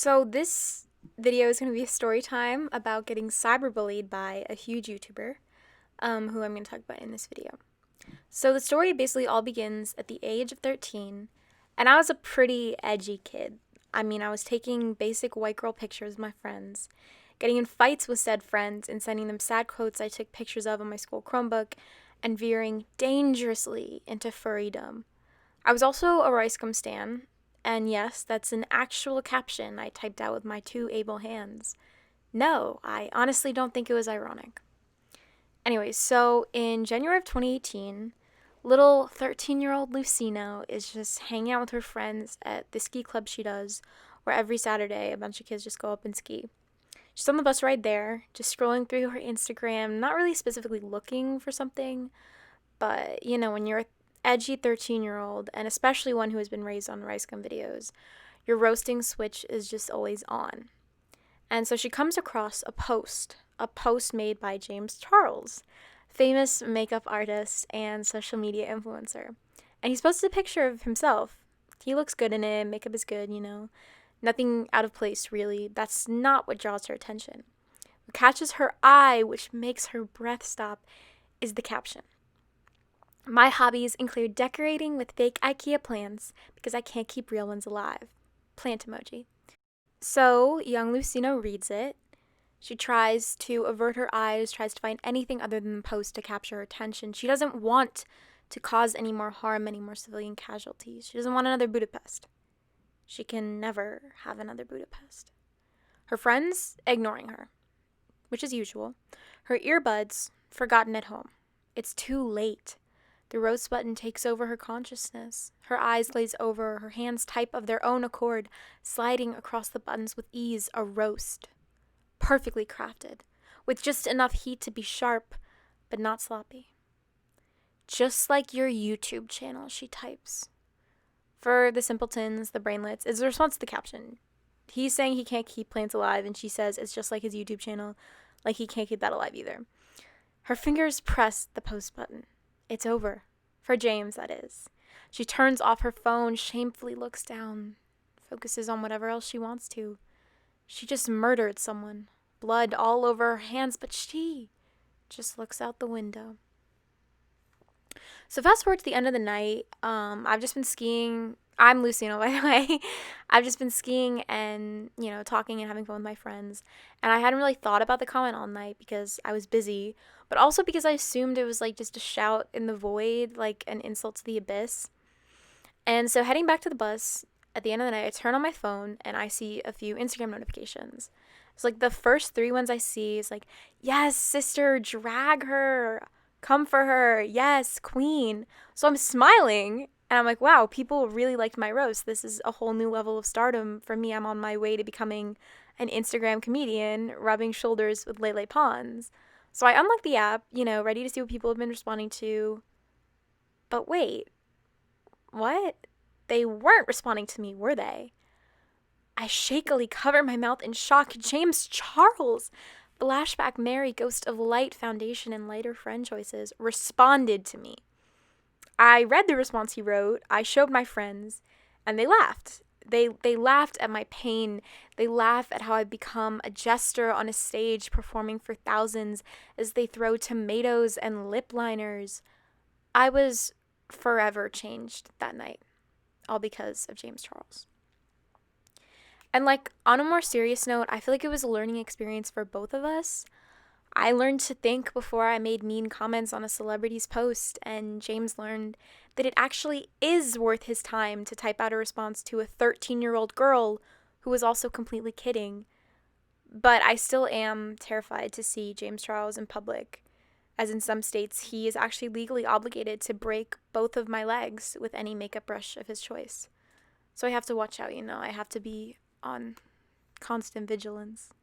So this video is going to be a story time about getting cyberbullied by a huge YouTuber, who I'm going to talk about in this video. So the story basically all begins at the age of 13, and I was a pretty edgy kid. I mean, I was taking basic white girl pictures with my friends, getting in fights with said friends, and sending them sad quotes I took pictures of on my school Chromebook, and veering dangerously into furrydom. I was also a Rice Gum stan, and yes, that's an actual caption I typed out with my two able hands. No, I honestly don't think it was ironic. Anyways, so in January of 2018, little 13-year-old Lucino is just hanging out with her friends at the ski club she does, where every Saturday a bunch of kids just go up and ski. She's on the bus ride there, just scrolling through her Instagram, not really specifically looking for something, but when you're an edgy 13-year-old, and especially one who has been raised on Rice Gum videos, your roasting switch is just always on. And so she comes across a post made by James Charles, famous makeup artist and social media influencer. And he's posted a picture of himself. He looks good in it, makeup is good, Nothing out of place, really. That's not what draws her attention. What catches her eye, which makes her breath stop, is the caption. My hobbies include decorating with fake IKEA plants because I can't keep real ones alive. Plant emoji. So, young Lucino reads it. She tries to avert her eyes, tries to find anything other than the post to capture her attention. She doesn't want to cause any more harm, any more civilian casualties. She doesn't want another Budapest. She can never have another Budapest. Her friends ignoring her, which is usual. Her earbuds forgotten at home. It's too late. The roast button takes over her consciousness. Her eyes glaze over, her hands type of their own accord, sliding across the buttons with ease, a roast. Perfectly crafted, with just enough heat to be sharp, but not sloppy. Just like your YouTube channel, she types. For the simpletons, the brainlets, is the response to the caption. He's saying he can't keep plants alive, and she says it's just like his YouTube channel, like he can't keep that alive either. Her fingers press the post button. It's over. For James, that is. She turns off her phone, shamefully looks down, focuses on whatever else she wants to. She just murdered someone. Blood all over her hands, but she just looks out the window. So fast forward to the end of the night. I've just been skiing. I'm Lucino, by the way. I've just been skiing and, talking and having fun with my friends. And I hadn't really thought about the comment all night because I was busy, but also because I assumed it was like just a shout in the void, like an insult to the abyss. And so heading back to the bus, at the end of the night, I turn on my phone and I see a few Instagram notifications. It's like the first 3 ones I see is like, yes, sister, drag her, come for her, yes, queen. So I'm smiling and I'm like, wow, people really liked my roast. This is a whole new level of stardom for me. I'm on my way to becoming an Instagram comedian, rubbing shoulders with Lele Pons. So I unlock the app, ready to see what people have been responding to. But wait, what? They weren't responding to me, were they? I shakily cover my mouth in shock. James Charles, Flashback Mary, Ghost of Light Foundation, and lighter friend choices, responded to me. I read the response he wrote. I showed my friends, and they laughed. They laughed at my pain. They laughed at how I've become a jester on a stage performing for thousands as they throw tomatoes and lip liners. I was forever changed that night, all because of James Charles. And on a more serious note, I feel like it was a learning experience for both of us. I learned to think before I made mean comments on a celebrity's post, and James learned that it actually is worth his time to type out a response to a 13-year-old girl who was also completely kidding. But I still am terrified to see James Charles in public, as in some states he is actually legally obligated to break both of my legs with any makeup brush of his choice. So I have to watch out, I have to be on constant vigilance.